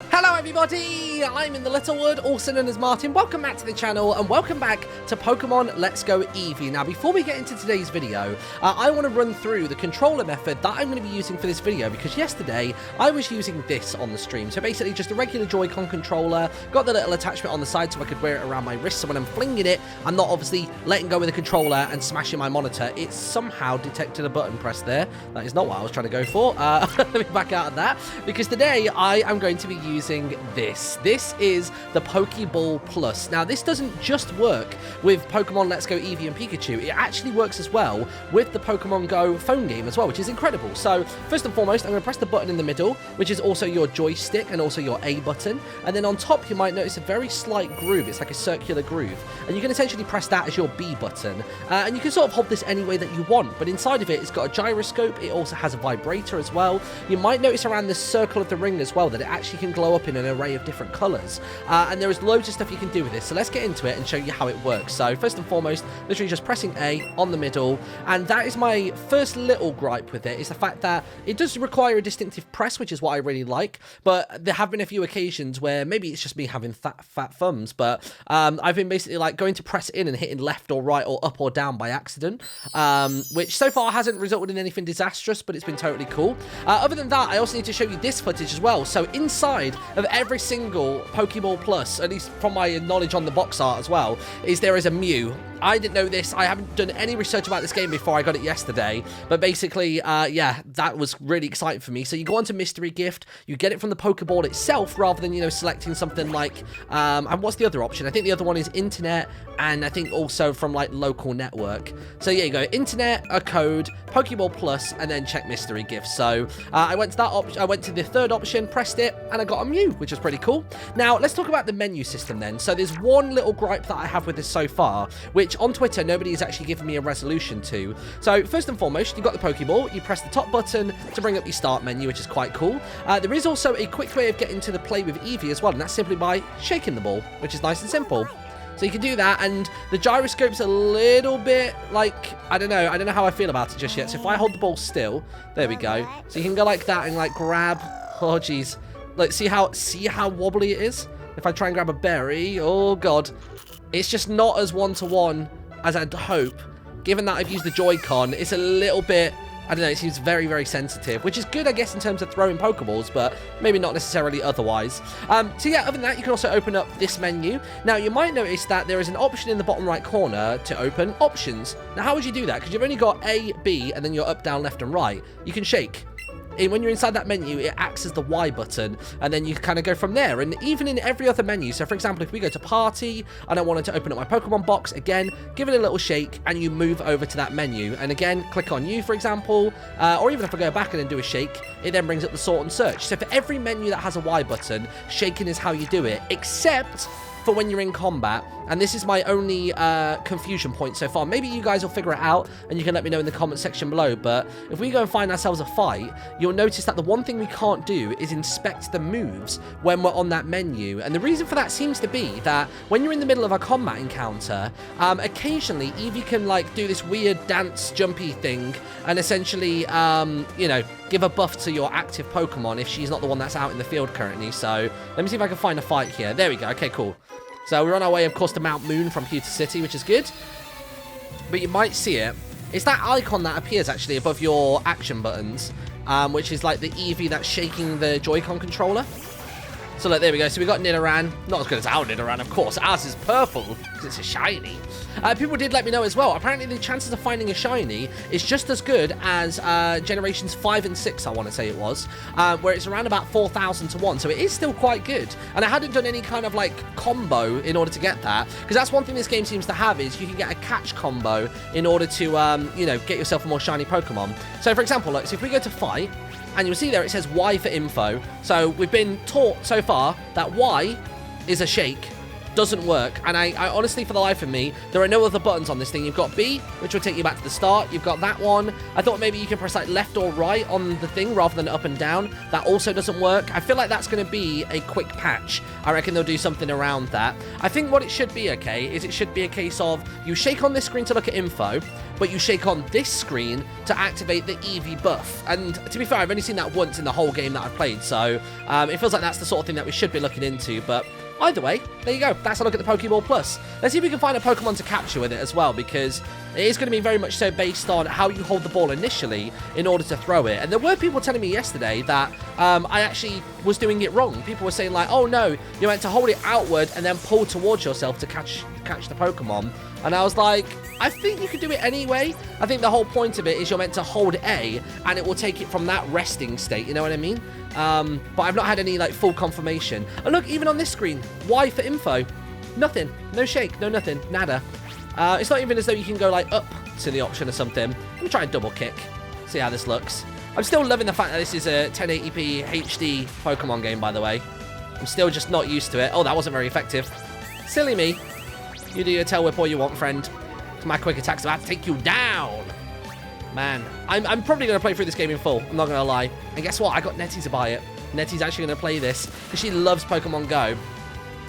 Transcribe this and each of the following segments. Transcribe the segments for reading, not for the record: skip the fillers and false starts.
Hello everybody, I'm InTheLittleWood, also known as Martin. Welcome back to the channel and welcome back to Pokemon Let's Go Eevee. Now before we get into today's video, I want to run through the controller method that I'm going to be using for this video, because yesterday I was using this on the stream. So basically just a regular Joy-Con controller, got the little attachment on the side so I could wear it around my wrist, so when I'm flinging it, I'm not obviously letting go with the controller and smashing my monitor. It somehow detected a button press there. That is not what I was trying to go for. Let me back out of that, because today I am going to be using this. This is the Pokeball Plus. Now, this doesn't just work with Pokemon Let's Go Eevee and Pikachu. It actually works as well with the Pokemon Go phone game as well, which is incredible. So, first and foremost, I'm going to press the button in the middle, which is also your joystick and also your A button. And then on top, you might notice a very slight groove. It's like a circular groove. And you can essentially press that as your B button. And you can sort of hold this any way that you want. But inside of it, it's got a gyroscope. It also has a vibrator as well. You might notice around the circle of the ring as well that it actually can glow up in an array of different colors, and there is loads of stuff you can do with this, so let's get into it and show you how it works. So first and foremost, literally just pressing A on the middle, and that is my first little gripe with it, is the fact that it does require a distinctive press, which is what I really like, but there have been a few occasions where maybe it's just me having fat thumbs, but I've been basically like going to press in and hitting left or right or up or down by accident, which so far hasn't resulted in anything disastrous, but it's been totally cool. Other than that, I also need to show you this footage as well. So inside of every single Pokeball Plus, at least from my knowledge on the box art as well, is there is a Mew. I didn't know this. I haven't done any research about this game before I got it yesterday. But basically, yeah, that was really exciting for me. So you go on to Mystery Gift. You get it from the Pokeball itself rather than, you know, selecting something like... and what's the other option? I think the other one is Internet, and I think also from, like, local network. So, yeah, you go Internet, a code, Pokeball Plus, and then check Mystery Gift. So I went to that option. I went to the third option, pressed it, and I got a Mew, which is pretty cool. Now, let's talk about the menu system then. So there's one little gripe that I have with this so far, which on Twitter, nobody has actually given me a resolution to. So first and foremost, you've got the Pokeball. You press the top button to bring up your start menu, which is quite cool. There is also a quick way of getting to the play with Eevee as well, and that's simply by shaking the ball, which is nice and simple. So you can do that, and the gyroscope's a little bit like, I don't know how I feel about it just yet. So if I hold the ball still, there we go. So you can go like that and like grab, oh geez. Like, see how wobbly it is? If I try and grab a berry, oh god. It's just not as one-to-one as I'd hope. Given that I've used the Joy-Con, it's a little bit, I don't know, it seems very, very sensitive, which is good, I guess, in terms of throwing Pokeballs, but maybe not necessarily otherwise. So yeah, other than that, you can also open up this menu. Now, you might notice that there is an option in the bottom right corner to open options. Now, how would you do that? Because you've only got A, B, and then you're up, down, left, and right. You can shake. And when you're inside that menu, it acts as the Y button, and then you kind of go from there. And even in every other menu, so for example, if we go to party and I wanted to open up my Pokemon box, again, give it a little shake and you move over to that menu. And again, click on you, for example, or even if I go back and then do a shake, it then brings up the sort and search. So for every menu that has a Y button, shaking is how you do it, except for when you're in combat. And this is my only confusion point so far. Maybe you guys will figure it out and you can let me know in the comment section below. But if we go and find ourselves a fight, you'll notice that the one thing we can't do is inspect the moves when we're on that menu. And the reason for that seems to be that when you're in the middle of a combat encounter, occasionally Eevee can like do this weird dance jumpy thing and essentially, you know, give a buff to your active Pokemon if she's not the one that's out in the field currently. So let me see if I can find a fight here. There we go. Okay, cool. So we're on our way, of course, to Mount Moon from Pewter City, which is good. But you might see it. It's that icon that appears, actually, above your action buttons, which is like the Eevee that's shaking the Joy-Con controller. So, look, there we go. So we got Nidoran. Not as good as our Nidoran, of course. Ours is purple, because it's a shiny. People did let me know as well. Apparently, the chances of finding a shiny is just as good as Generations 5 and 6, I want to say it was, where it's around about 4,000 to 1. So it is still quite good. And I hadn't done any kind of, like, combo in order to get that. Because that's one thing this game seems to have is you can get a catch combo in order to, you know, get yourself a more shiny Pokemon. So, for example, look, so if we go to fight, and you'll see there it says Y for info. So we've been taught so far that Y is a shake. Doesn't work. And I honestly, for the life of me, there are no other buttons on this thing. You've got B, which will take you back to the start. You've got that one. I thought maybe you can press like left or right on the thing rather than up and down. That also doesn't work. I feel like that's going to be a quick patch. I reckon they'll do something around that. I think what it should be, okay, is it should be a case of you shake on this screen to look at info. but you shake on this screen to activate the Eevee buff. And to be fair, I've only seen that once in the whole game that I've played, so it feels like that's the sort of thing that we should be looking into, but either way, there you go. That's a look at the Pokeball Plus. Let's see if we can find a Pokemon to capture with it as well, because it is going to be very much so based on how you hold the ball initially in order to throw it. And there were people telling me yesterday that I actually was doing it wrong. People were saying like, oh no, you're meant to hold it outward and then pull towards yourself to catch the Pokemon. And I was like, I think you can do it anyway. I think the whole point of it is you're meant to hold A and it will take it from that resting state, you know what I mean? But I've not had any like full confirmation. And look, even on this screen, Y for info. Nothing. No shake, no nothing, nada. It's not even as though you can go like up to the option or something. Let me try a double kick. See how this looks. I'm still loving the fact that this is a 1080p HD Pokemon game, by the way. I'm still just not used to it. Oh, that wasn't very effective. Silly me. You do your tail whip all you want, friend. My quick attack's about to take you down. Man, I'm probably going to play through this game in full. I'm not going to lie. And guess what? I got Nettie to buy it. Nettie's actually going to play this because she loves Pokemon Go,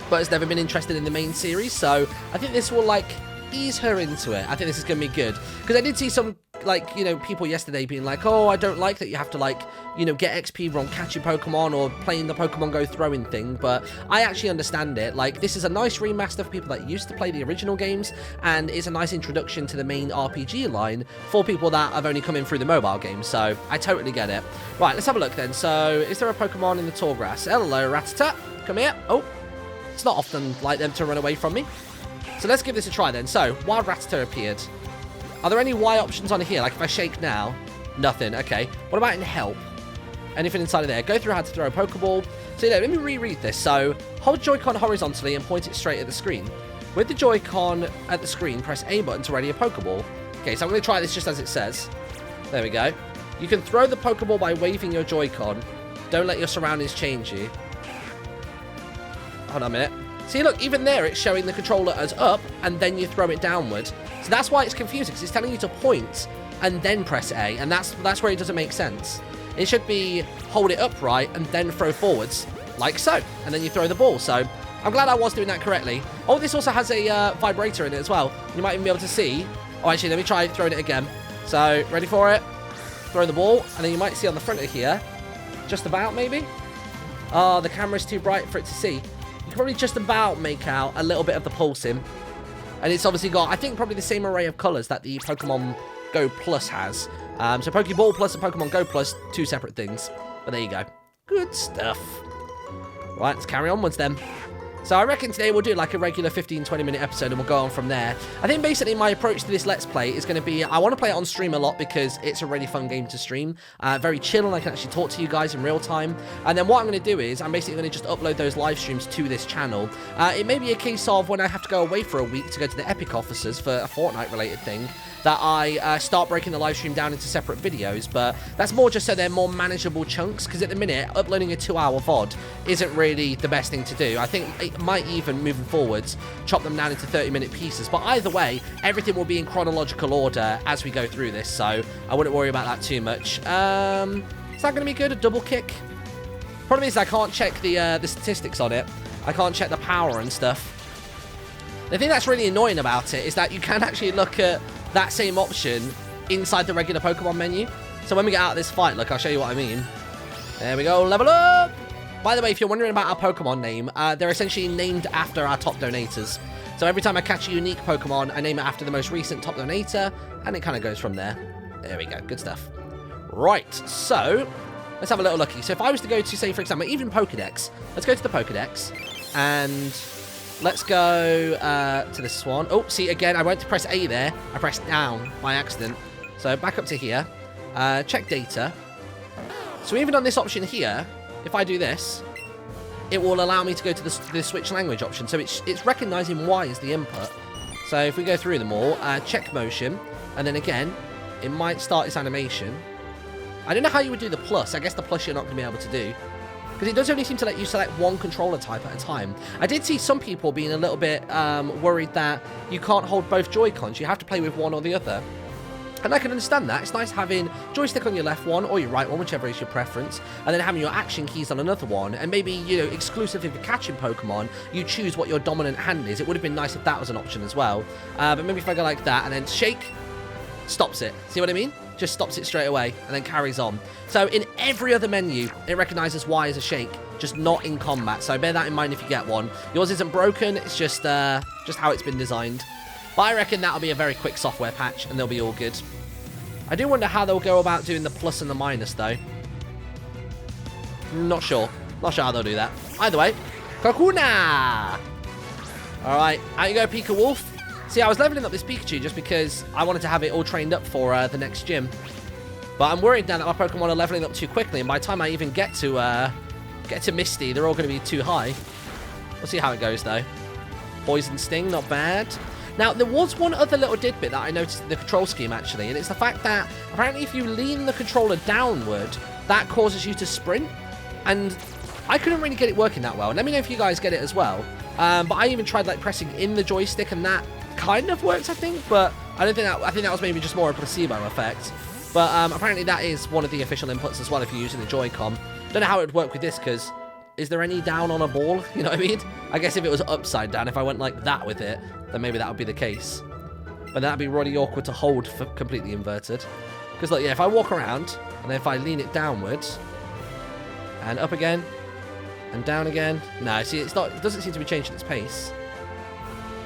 but has never been interested in the main series. So I think this will, like, ease her into it. I think this is going to be good. Because I did see some, like, you know, people yesterday being like, oh, I don't like that you have to, like, you know, get XP from catching Pokemon or playing the Pokemon Go throwing thing. But I actually understand it. Like, this is a nice remaster for people that used to play the original games, and it's a nice introduction to the main RPG line for people that have only come in through the mobile game. So I totally get it. Right, let's have a look then. So is there a Pokemon in the tall grass? Hello, Rattata. Come here. Oh, it's not often like them to run away from me. So let's give this a try then. So, Wild Rattata appeared. Are there any Y options on here? Like if I shake now, nothing. Okay. What about in help? Anything inside of there? Go through how to throw a Pokeball. So, you know, let me reread this. So, hold Joy-Con horizontally and point it straight at the screen. With the Joy-Con at the screen, press A button to ready a Pokeball. Okay, so I'm going to try this just as it says. There we go. You can throw the Pokeball by waving your Joy-Con. Don't let your surroundings change you. Hold on a minute. See, look, even there, it's showing the controller as up, and then you throw it downward. So that's why it's confusing, because it's telling you to point and then press A, and that's where it doesn't make sense. It should be hold it upright and then throw forwards, like so, and then you throw the ball. So I'm glad I was doing that correctly. Oh, this also has a vibrator in it as well. You might even be able to see. Oh, actually, let me try throwing it again. So, ready for it? Throw the ball, and then you might see on the front of here, just about, maybe? Oh, the camera's too bright for it to see. You can probably just about make out a little bit of the pulsing. And it's obviously got, I think, probably the same array of colours that the Pokemon Go Plus has. So Pokeball Plus and Pokemon Go Plus, two separate things. But there you go. Good stuff. Right, let's carry onwards then. So I reckon today we'll do like a regular 15-20 minute episode and we'll go on from there. I think basically my approach to this Let's Play is going to be, I want to play it on stream a lot because it's a really fun game to stream. Very chill, and I can actually talk to you guys in real time. And then what I'm going to do is I'm basically going to just upload those live streams to this channel. It may be a case of when I have to go away for a week to go to the Epic offices for a Fortnite related thing, that I start breaking the live stream down into separate videos, but that's more just so they're more manageable chunks, because at the minute, uploading a 2-hour VOD isn't really the best thing to do. I think it might even, moving forwards, chop them down into 30-minute pieces, but either way, everything will be in chronological order as we go through this, so I wouldn't worry about that too much. Is that going to be good, a double kick? Problem is I can't check the statistics on it. I can't check the power and stuff. The thing that's really annoying about it is that you can actually look at that same option inside the regular Pokemon menu. So when we get out of this fight, look, I'll show you what I mean. There we go, level up! By the way, if you're wondering about our Pokemon name, they're essentially named after our top donators. So every time I catch a unique Pokemon, I name it after the most recent top donator, and it kind of goes from there. There we go, good stuff. Right, so let's have a little looky. So if I was to go to, say, for example, even Pokedex, let's go to the Pokedex, and let's go to this one. Oh, see, again, I went to press A there. I pressed down by accident. So back up to here. Check data. So even on this option here, if I do this, it will allow me to go to the switch language option. So it's recognizing Y as the input. So if we go through them all, check motion, and then again, it might start its animation. I don't know how you would do the plus. I guess the plus you're not going to be able to do, because it does only seem to let you select one controller type at a time. I did see some people being a little bit worried that you can't hold both Joy-Cons. You have to play with one or the other. And I can understand that. It's nice having joystick on your left one or your right one, whichever is your preference, and then having your action keys on another one. And maybe, you know, exclusively for catching Pokemon, you choose what your dominant hand is. It would have been nice if that was an option as well. But maybe if I go like that and then shake stops it. See what I mean? Just stops it straight away and then carries on. So in every other menu, it recognizes Y as a shake, just not in combat. So bear that in mind if you get one. Yours isn't broken, it's just how it's been designed. But I reckon that'll be a very quick software patch and they'll be all good. I do wonder how they'll go about doing the plus and the minus though. Not sure. Not sure how they'll do that. Either way, Kakuna! Alright, out you go, Pika Wolf. See, I was leveling up this Pikachu just because I wanted to have it all trained up for the next gym. But I'm worried now that my Pokemon are leveling up too quickly, and by the time I even get to Misty, they're all going to be too high. We'll see how it goes, though. Poison Sting, not bad. Now, there was one other little tidbit that I noticed in the control scheme, actually, and it's the fact that apparently if you lean the controller downward, that causes you to sprint. And I couldn't really get it working that well. Let me know if you guys get it as well. But I even tried like pressing in the joystick, and that kind of works, I think. But I don't think that. I think that was maybe just more a placebo effect. But apparently that is one of the official inputs as well if you're using the Joy-Con. Don't know how it would work with this because is there any down on a ball? You know what I mean? I guess if it was upside down, if I went like that with it, then maybe that would be the case. But that'd be really awkward to hold for completely inverted. Because look, yeah, if I walk around and then if I lean it downwards and up again. And down again. No, see, it's not. It doesn't seem to be changing its pace.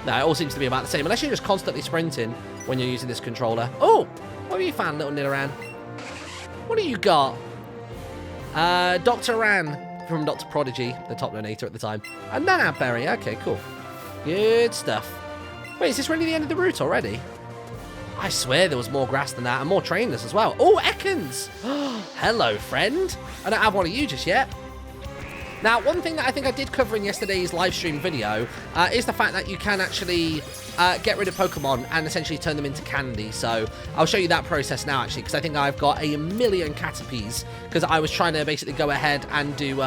No, it all seems to be about the same. Unless you're just constantly sprinting when you're using this controller. Oh! What have you found, little Nidoran? What do you got? Dr. Ran from Dr. Prodigy, the top donator at the time. And Nanab Berry. Okay, cool. Good stuff. Wait, is this really the end of the route already? I swear there was more grass than that and more trainers as well. Oh, Ekans! Hello, friend. I don't have one of you just yet. Now, one thing that I think I did cover in yesterday's live stream video is the fact that you can actually get rid of Pokemon and essentially turn them into candy. So I'll show you that process now, actually, because I think I've got a million Caterpies because I was trying to basically go ahead and do...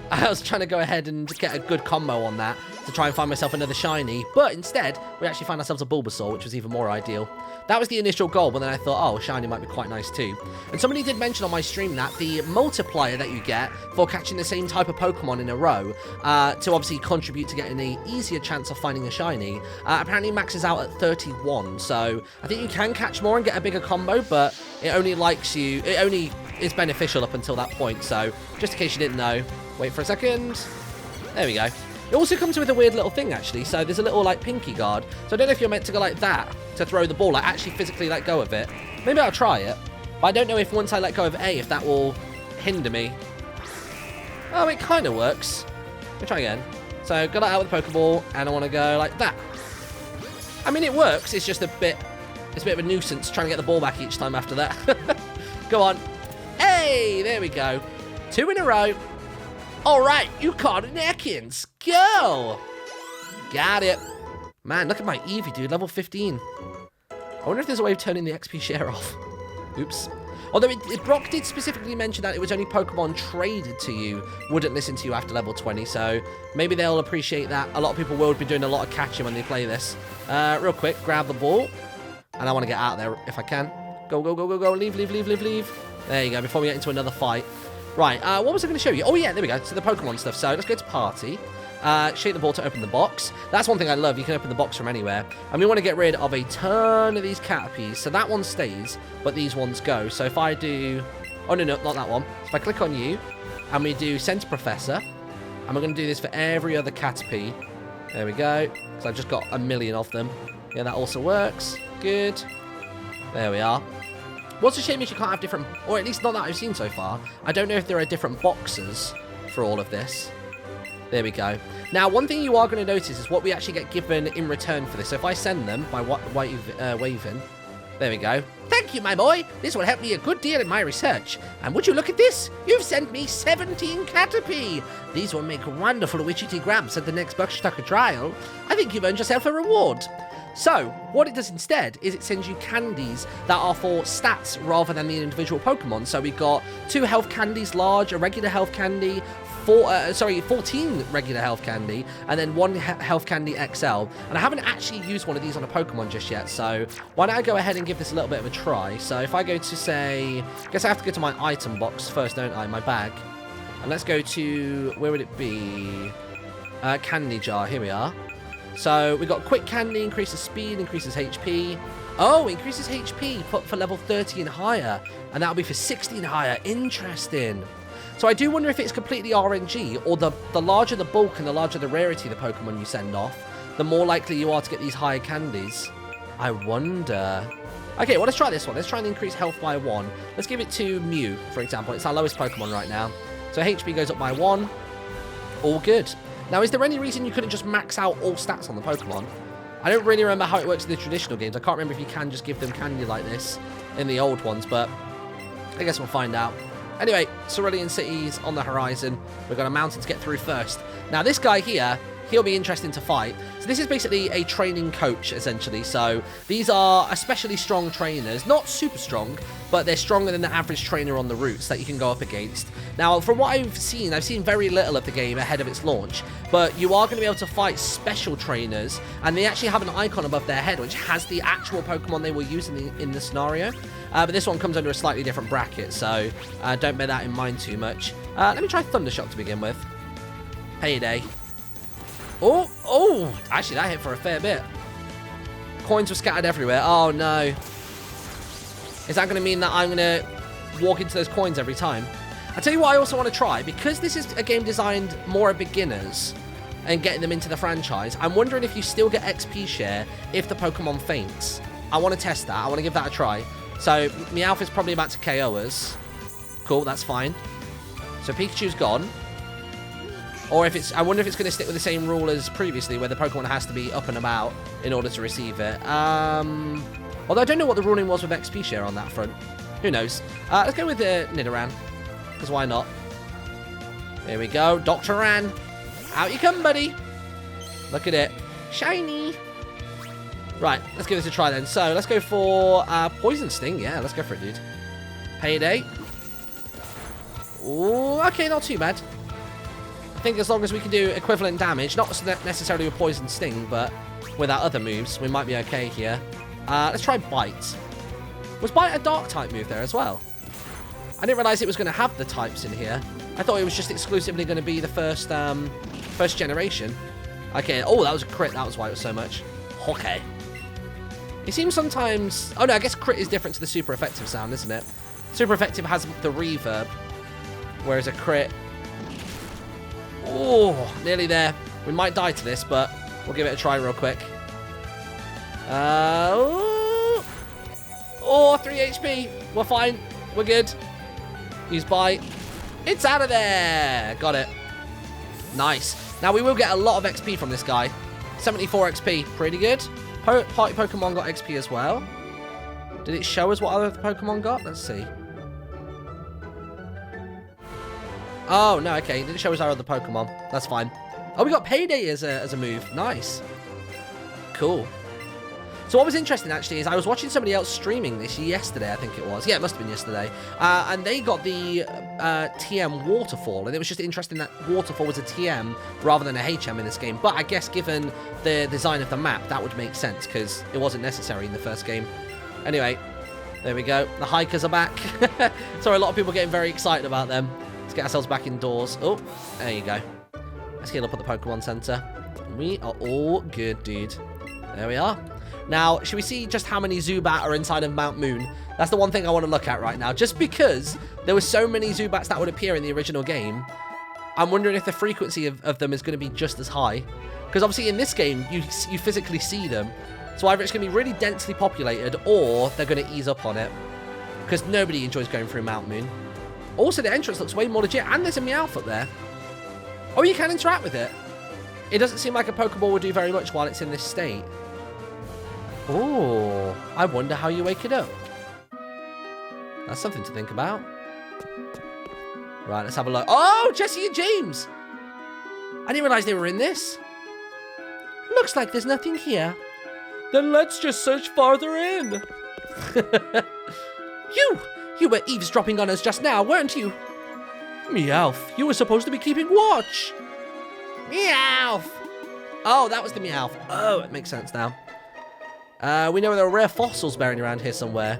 I was trying to go ahead and get a good combo on that to try and find myself another shiny. But instead, we actually found ourselves a Bulbasaur, which was even more ideal. That was the initial goal, but then I thought, oh, shiny might be quite nice too. And somebody did mention on my stream that the multiplier that you get for catching the same type of Pokemon in a row to obviously contribute to getting an easier chance of finding a shiny apparently maxes out at 31. So I think you can catch more and get a bigger combo, but it only it only is beneficial up until that point. So just in case you didn't know, wait for a second. There we go. It also comes with a weird little thing, actually. So there's a little, like, pinky guard. So I don't know if you're meant to go like that to throw the ball, like, actually physically let go of it. Maybe I'll try it. But I don't know if once I let go of A, if that will hinder me. Oh, it kind of works. Let me try again. So got it out with the Pokeball, and I want to go like that. I mean, it works. It's just it's a bit of a nuisance trying to get the ball back each time after that. Go on. Hey, there we go. 2 in a row. All right, you caught an Ekans. Go! Got it. Man, look at my Eevee, dude. Level 15. I wonder if there's a way of turning the XP share off. Oops. Although Brock did specifically mention that it was only Pokemon traded to you wouldn't listen to you after level 20, so maybe they'll appreciate that. A lot of people will be doing a lot of catching when they play this. Real quick, grab the ball. And I want to get out there if I can. Go, go, go, go, go. Leave, leave, leave, leave, leave. There you go, before we get into another fight. Right, what was I going to show you? Oh, yeah, there we go. So the Pokemon stuff. So let's go to Party. Shake the ball to open the box. That's one thing I love. You can open the box from anywhere. And we want to get rid of a ton of these Caterpies. So that one stays, but these ones go. So if I do... Oh, no, no, not that one. If I click on you, and we do Center Professor, and we're going to do this for every other Caterpie. There we go. So I've just got a million of them. Yeah, that also works. Good. There we are. What's a shame is you can't have different, or at least not that I've seen so far. I don't know if there are different boxes for all of this. There we go. Now, one thing you are going to notice is what we actually get given in return for this. So if I send them by waving, there we go. Thank you, my boy. This will help me a good deal in my research. And would you look at this? You've sent me 17 Caterpie. These will make wonderful Wichita grabs at the next Buckstucker trial. I think you've earned yourself a reward. So, what it does instead is it sends you candies that are for stats rather than the individual Pokemon. So we've got 2 health candies large, a regular health candy, 14 regular health candy, and then 1 health candy XL. And I haven't actually used one of these on a Pokemon just yet, so why don't I go ahead and give this a little bit of a try. So if I go to, say, I guess I have to go to my item box first, don't I, my bag. And let's go to, where would it be? Candy jar, here we are. So we got quick candy, increases speed, increases HP. Oh, increases HP for level 30 and higher. And that'll be for 60 and higher. Interesting. So I do wonder if it's completely RNG, or the larger the bulk and the larger the rarity of the Pokemon you send off, the more likely you are to get these higher candies. I wonder. Okay, well, let's try this one. Let's try and increase health by 1. Let's give it to Mew, for example. It's our lowest Pokemon right now. So HP goes up by 1. All good. Now, is there any reason you couldn't just max out all stats on the Pokemon? I don't really remember how it works in the traditional games. I can't remember if you can just give them candy like this in the old ones, but I guess we'll find out. Anyway, Cerulean City's on the horizon. We've got a mountain to get through first. Now, this guy here, he'll be interesting to fight. So this is basically a training coach, essentially. So these are especially strong trainers. Not super strong, but they're stronger than the average trainer on the routes that you can go up against. Now, from what I've seen very little of the game ahead of its launch, but you are going to be able to fight special trainers, and they actually have an icon above their head, which has the actual Pokemon they will use in the scenario. But this one comes under a slightly different bracket, so don't bear that in mind too much. Let me try Thundershock to begin with. Payday. Oh, actually that hit for a fair bit. Coins were scattered everywhere. Oh no. Is that going to mean that I'm going to walk into those coins every time? I'll tell you what I also want to try. Because this is a game designed more at beginners and getting them into the franchise, I'm wondering if you still get XP share if the Pokemon faints. I want to test that. I want to give that a try. So Meowth is probably about to KO us. Cool, that's fine. So Pikachu's gone. Or if it's, I wonder if it's going to stick with the same rule as previously, where the Pokemon has to be up and about in order to receive it. Although I don't know what the ruling was with XP share on that front. Who knows? Let's go with Nidoran, because why not? Here we go, Dr. Ran. Out you come, buddy. Look at it. Shiny. Right, let's give this a try then. So, let's go for Poison Sting. Yeah, let's go for it, dude. Payday. Ooh, okay, not too bad. I think as long as we can do equivalent damage, not necessarily with Poison Sting, but with our other moves, we might be okay here. Let's try Bite. Was Bite a Dark type move there as well? I didn't realize it was going to have the types in here. I thought it was just exclusively going to be the first generation. Okay, oh, that was a crit. That was why it was so much. Okay. It seems sometimes... Oh, no, I guess crit is different to the super effective sound, isn't it? Super effective has the reverb, whereas a crit... Oh, nearly there. We might die to this, but we'll give it a try real quick. Oh, 3 HP. We're fine. We're good. Use Bite. It's out of there. Got it. Nice. Now, we will get a lot of XP from this guy. 74 XP. Pretty good. Party Pokemon got XP as well. Did it show us what other Pokemon got? Let's see. Oh, no, okay. It didn't show us our other Pokemon. That's fine. Oh, we got Payday as a move. Nice. Cool. So what was interesting, actually, is I was watching somebody else streaming this yesterday, I think it was. Yeah, it must have been yesterday. And they got the TM Waterfall. And it was just interesting that Waterfall was a TM rather than a HM in this game. But I guess given the design of the map, that would make sense because it wasn't necessary in the first game. Anyway, there we go. The hikers are back. Sorry, a lot of people getting very excited about them. Let's get ourselves back indoors. Oh, there you go. Let's heal up at the Pokemon Center. We are all good, dude. There we are. Now, should we see just how many Zubat are inside of Mount Moon? That's the one thing I want to look at right now. Just because there were so many Zubats that would appear in the original game, I'm wondering if the frequency of them is going to be just as high. Because obviously in this game, you physically see them. So either it's going to be really densely populated, or they're going to ease up on it. Because nobody enjoys going through Mount Moon. Also, the entrance looks way more legit, and there's a Meowth up there. Oh, you can interact with it. It doesn't seem like a Pokeball would do very much while it's in this state. Oh, I wonder how you wake it up. That's something to think about. Right, let's have a look. Oh, Jesse and James. I didn't realize they were in this. Looks like there's nothing here. Then let's just search farther in. You were eavesdropping on us just now, weren't you? Meowth, you were supposed to be keeping watch. Meowth. Oh, that was the Meowth. Oh, it makes sense now. We know there are rare fossils buried around here somewhere.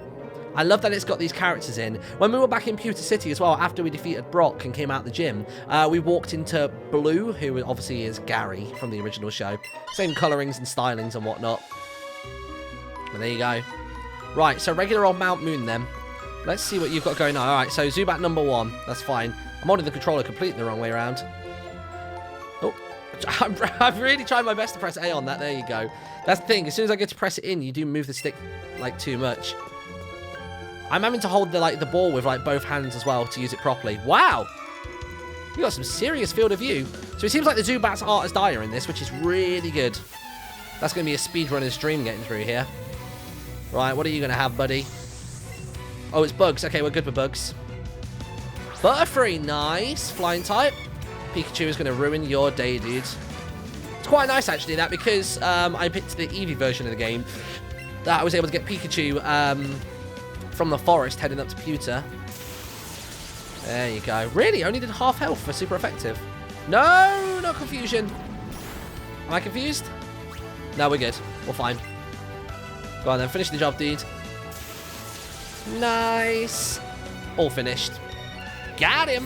I love that it's got these characters in. When we were back in Pewter City as well, after we defeated Brock and came out the gym, we walked into Blue, who obviously is Gary from the original show. Same colorings and stylings and whatnot. But there you go. Right, so regular old Mount Moon then. Let's see what you've got going on. All right, so Zubat number 1. That's fine. I'm holding the controller completely the wrong way around. Oh, I've really tried my best to press A on that. There you go. That's the thing. As soon as I get to press it in, you do move the stick, like, too much. I'm having to hold the ball with, like, both hands as well to use it properly. Wow! You got some serious field of view. So it seems like the Zubats aren't as dire in this, which is really good. That's going to be a speedrunner's dream getting through here. Right, what are you going to have, buddy? Oh, it's bugs. Okay, we're good with bugs. Butterfree, nice. Flying type. Pikachu is going to ruin your day, dude. It's quite nice, actually, that, because I picked the Eevee version of the game, that I was able to get Pikachu from the forest heading up to Pewter. There you go. Really? Only did half health for super effective. No, not confusion. Am I confused? No, we're good. We're fine. Go on then, finish the job, dude. Nice. All finished. Got him.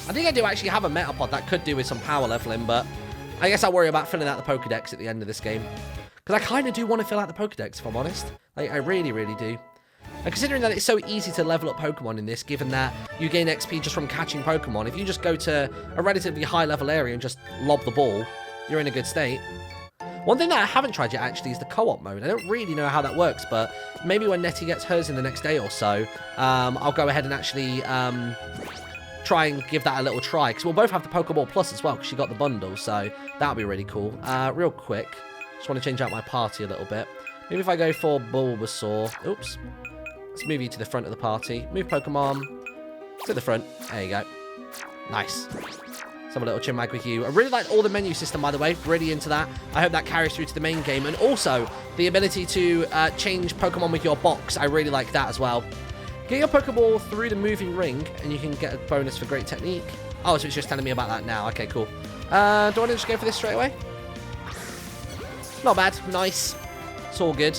I think I do actually have a Metapod that could do with some power leveling, but I guess I'll worry about filling out the Pokedex at the end of this game. Because I kind of do want to fill out the Pokedex, if I'm honest. Like, I really, really do. And considering that it's so easy to level up Pokemon in this, given that you gain XP just from catching Pokemon, if you just go to a relatively high level area and just lob the ball, you're in a good state. One thing that I haven't tried yet, actually, is the co-op mode. I don't really know how that works, but maybe when Nettie gets hers in the next day or so, I'll go ahead and actually try and give that a little try. Because we'll both have the Pokeball Plus as well, because she got the bundle, so that'll be really cool. Real quick, just want to change out my party a little bit. Maybe if I go for Bulbasaur. Oops. Let's move you to the front of the party. Move Pokemon to the front. There you go. Nice. Let's have a little chinwag with you. I really like all the menu system, by the way. Really into that. I hope that carries through to the main game. And also, the ability to change Pokemon with your box. I really like that as well. Get your Pokeball through the moving ring, and you can get a bonus for great technique. Oh, so it's just telling me about that now. Okay, cool. Do I want to just go for this straight away? Not bad. Nice. It's all good.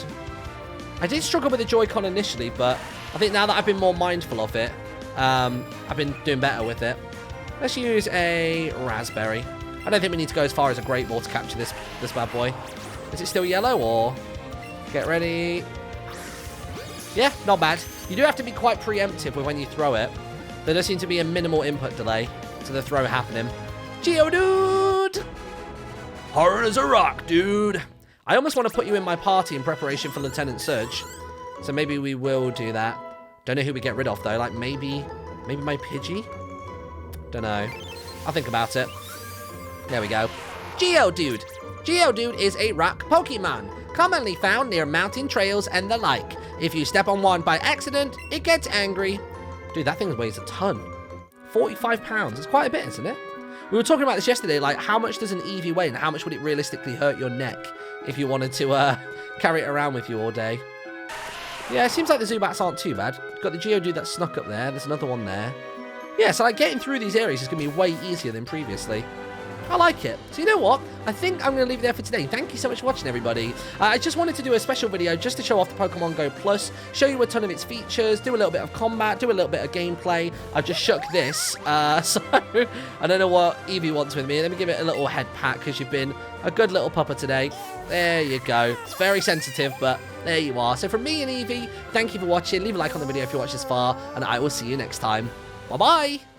I did struggle with the Joy-Con initially, but I think now that I've been more mindful of it, I've been doing better with it. Let's use a Raspberry. I don't think we need to go as far as a Great Ball to capture this bad boy. Is it still yellow, or... Get ready. Yeah, not bad. You do have to be quite preemptive with when you throw it. There does seem to be a minimal input delay to the throw happening. Geodude! Hard as a rock, dude. I almost want to put you in my party in preparation for Lieutenant Surge. So maybe we will do that. Don't know who we get rid of, though. Like, maybe my Pidgey? Don't know. I'll think about it. There we go. Geodude. Geodude is a rock Pokemon, commonly found near mountain trails and the like. If you step on one by accident, it gets angry. Dude, that thing weighs a ton. 45 pounds. It's quite a bit, isn't it? We were talking about this yesterday, like, how much does an Eevee weigh and how much would it realistically hurt your neck if you wanted to carry it around with you all day? Yeah, it seems like the Zubats aren't too bad. Got the Geodude that snuck up there. There's another one there. Yeah, so like getting through these areas is going to be way easier than previously. I like it. So you know what? I think I'm going to leave it there for today. Thank you so much for watching, everybody. I just wanted to do a special video just to show off the Pokemon Go Plus, show you a ton of its features, do a little bit of combat, do a little bit of gameplay. I've just shook this, so I don't know what Eevee wants with me. Let me give it a little head pat because you've been a good little pupper today. There you go. It's very sensitive, but there you are. So from me and Eevee, thank you for watching. Leave a like on the video if you watched this far, and I will see you next time. Bye-bye.